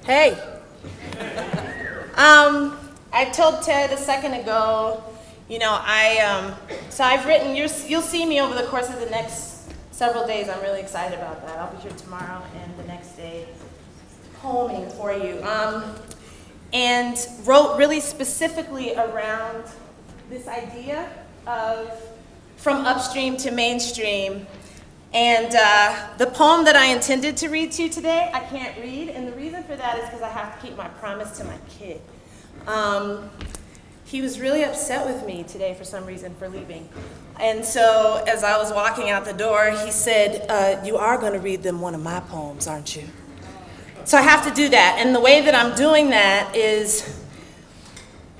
Hey. I told Ted a second ago, so I've written, you'll see me over the course of the next several days. I'm really excited about that. I'll be here tomorrow and the next day poeming for you. And wrote really specifically around this idea of from upstream to mainstream. And the poem that I intended to read to you today, I can't read, and the reason for that is because I have to keep my promise to my kid. He was really upset with me today for some reason for leaving. And so as I was walking out the door, he said, you are going to read them one of my poems, aren't you? So I have to do that, and the way that I'm doing that is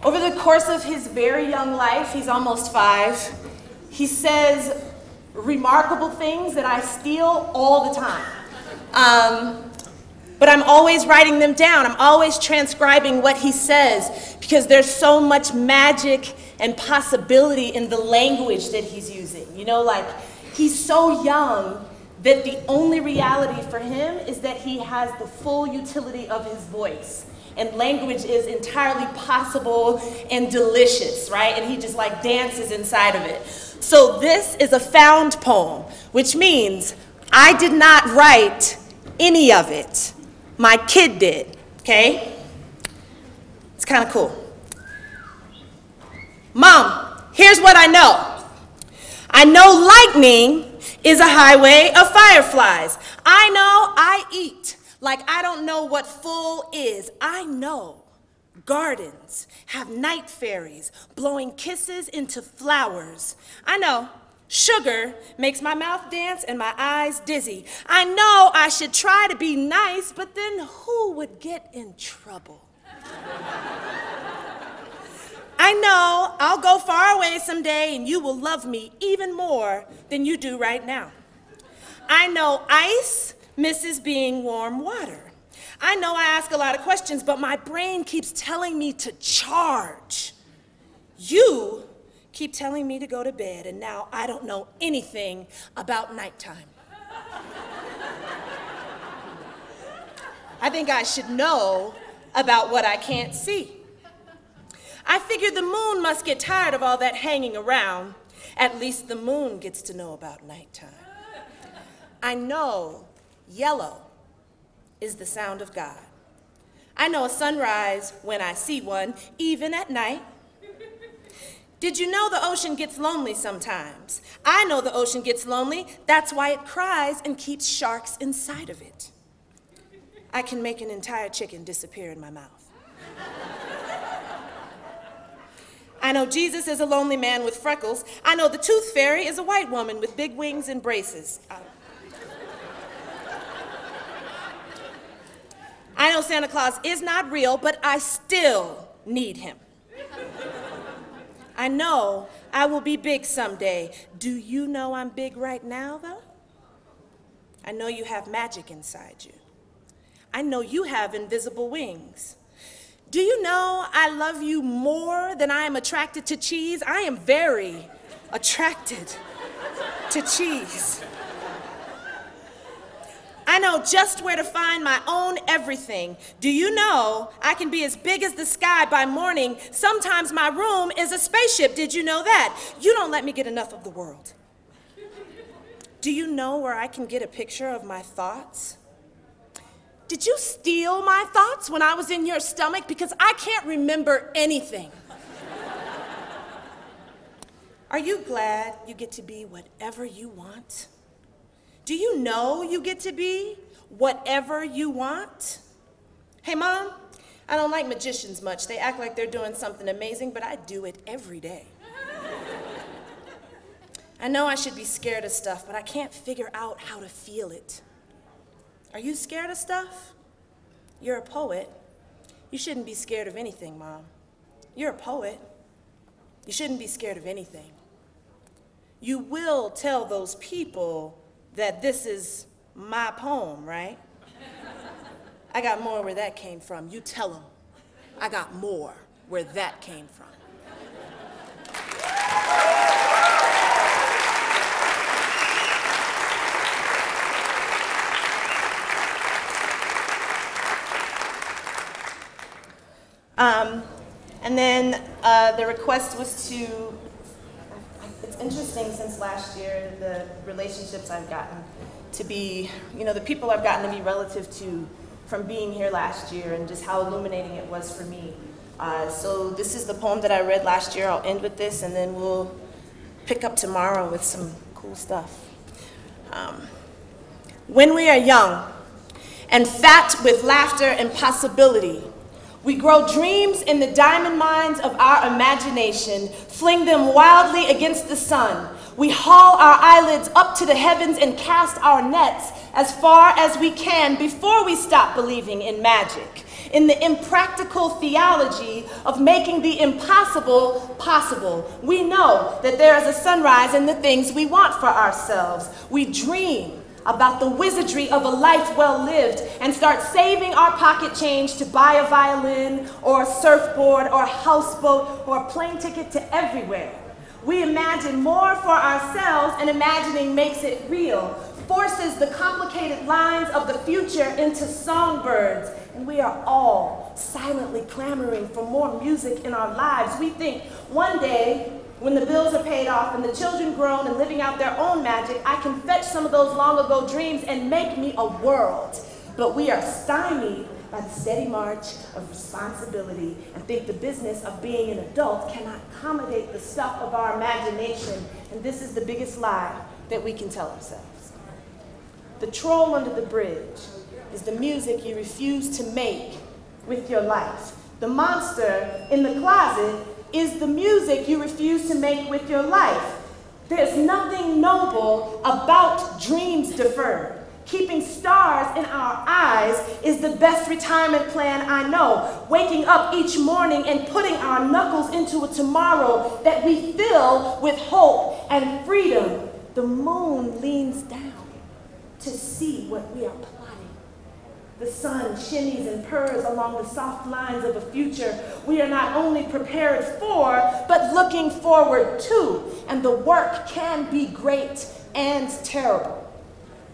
over the course of his very young life, he's almost 5, he says remarkable things that I steal all the time. But I'm always writing them down. I'm always transcribing what he says because there's so much magic and possibility in the language that he's using. He's so young that the only reality for him is that he has the full utility of his voice. And language is entirely possible and delicious, right? And he just dances inside of it. So this is a found poem, which means I did not write any of it. My kid did, okay? It's kind of cool. Mom, here's what I know. I know lightning is a highway of fireflies. I know I eat like I don't know what full is. I know gardens have night fairies blowing kisses into flowers. I know sugar makes my mouth dance and my eyes dizzy. I know I should try to be nice, but then who would get in trouble? I know I'll go far away someday and you will love me even more than you do right now. I know ice misses being warm water. I know I ask a lot of questions, but my brain keeps telling me to charge. You keep telling me to go to bed, and now I don't know anything about nighttime. I think I should know about what I can't see. I figured the moon must get tired of all that hanging around. At least the moon gets to know about nighttime. I know yellow is the sound of God. I know a sunrise when I see one, even at night. Did you know the ocean gets lonely sometimes? I know the ocean gets lonely. That's why it cries and keeps sharks inside of it. I can make an entire chicken disappear in my mouth. I know Jesus is a lonely man with freckles. I know the tooth fairy is a white woman with big wings and braces. I know Santa Claus is not real, but I still need him. I know I will be big someday. Do you know I'm big right now, though? I know you have magic inside you. I know you have invisible wings. Do you know I love you more than I am attracted to cheese? I am very attracted to cheese. I know just where to find my own everything. Do you know I can be as big as the sky by morning? Sometimes my room is a spaceship. Did you know that? You don't let me get enough of the world. Do you know where I can get a picture of my thoughts? Did you steal my thoughts when I was in your stomach? Because I can't remember anything. Are you glad you get to be whatever you want? Do you know you get to be whatever you want? Hey, Mom, I don't like magicians much. They act like they're doing something amazing, but I do it every day. I know I should be scared of stuff, but I can't figure out how to feel it. Are you scared of stuff? You're a poet. You shouldn't be scared of anything, Mom. You're a poet. You shouldn't be scared of anything. You will tell those people that this is my poem, right? I got more where that came from. You tell them I got more where that came from. And then the request was to, it's interesting since last year, the relationships I've gotten to be, the people I've gotten to be relative to from being here last year and just how illuminating it was for me. So this is the poem that I read last year. I'll end with this and then we'll pick up tomorrow with some cool stuff. When we are young and fat with laughter and possibility, we grow dreams in the diamond mines of our imagination, fling them wildly against the sun. We haul our eyelids up to the heavens and cast our nets as far as we can before we stop believing in magic, in the impractical theology of making the impossible possible. We know that there is a sunrise in the things we want for ourselves. We dream about the wizardry of a life well lived and start saving our pocket change to buy a violin or a surfboard or a houseboat or a plane ticket to everywhere. We imagine more for ourselves, and imagining makes it real, forces the complicated lines of the future into songbirds, and we are all silently clamoring for more music in our lives. We think one day, when the bills are paid off and the children grown and living out their own magic, I can fetch some of those long ago dreams and make me a world. But we are stymied by the steady march of responsibility and think the business of being an adult cannot accommodate the stuff of our imagination. And this is the biggest lie that we can tell ourselves. The troll under the bridge is the music you refuse to make with your life. The monster in the closet is the music you refuse to make with your life. There's nothing noble about dreams deferred. Keeping stars in our eyes is the best retirement plan I know. Waking up each morning and putting our knuckles into a tomorrow that we fill with hope and freedom. The moon leans down to see what we are plotting. The sun shimmies and purrs along the soft lines of a future we are not only prepared for, but looking forward to. And the work can be great and terrible,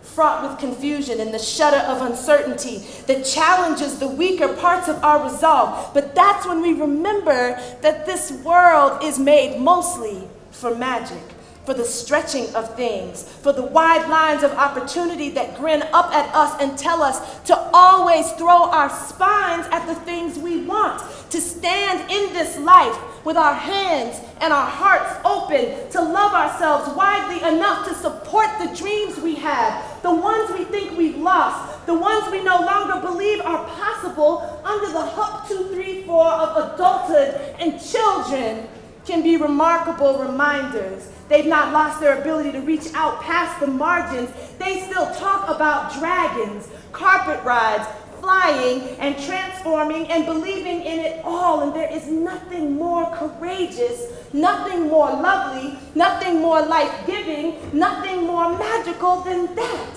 fraught with confusion and the shudder of uncertainty that challenges the weaker parts of our resolve. But that's when we remember that this world is made mostly for magic, for the stretching of things, for the wide lines of opportunity that grin up at us and tell us to always throw our spines at the things we want, to stand in this life with our hands and our hearts open, to love ourselves widely enough to support the dreams we have, the ones we think we've lost, the ones we no longer believe are possible under the Hup 2, 3, 4 of adulthood. And children can be remarkable reminders. They've not lost their ability to reach out past the margins. They still talk about dragons, carpet rides, flying and transforming and believing in it all. And there is nothing more courageous, nothing more lovely, nothing more life-giving, nothing more magical than that.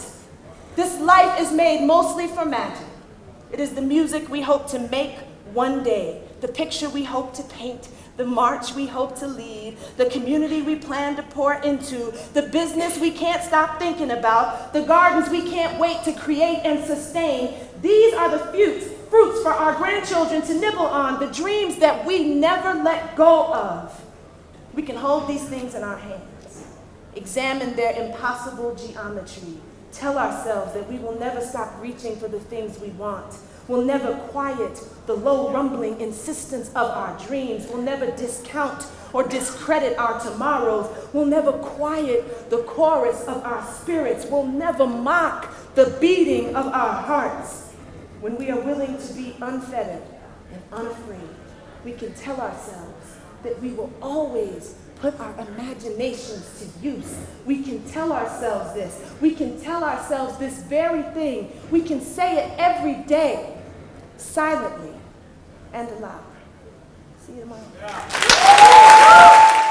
This life is made mostly for magic. It is the music we hope to make one day, the picture we hope to paint, the march we hope to lead, the community we plan to pour into, the business we can't stop thinking about, the gardens we can't wait to create and sustain. These are the fruits for our grandchildren to nibble on, the dreams that we never let go of. We can hold these things in our hands, examine their impossible geometry, tell ourselves that we will never stop reaching for the things we want. We'll never quiet the low rumbling insistence of our dreams. We'll never discount or discredit our tomorrows. We'll never quiet the chorus of our spirits. We'll never mock the beating of our hearts. When we are willing to be unfettered and unafraid, we can tell ourselves that we will always put our imaginations to use. We can tell ourselves this. We can tell ourselves this very thing. We can say it every day, silently and aloud. See you tomorrow. Yeah.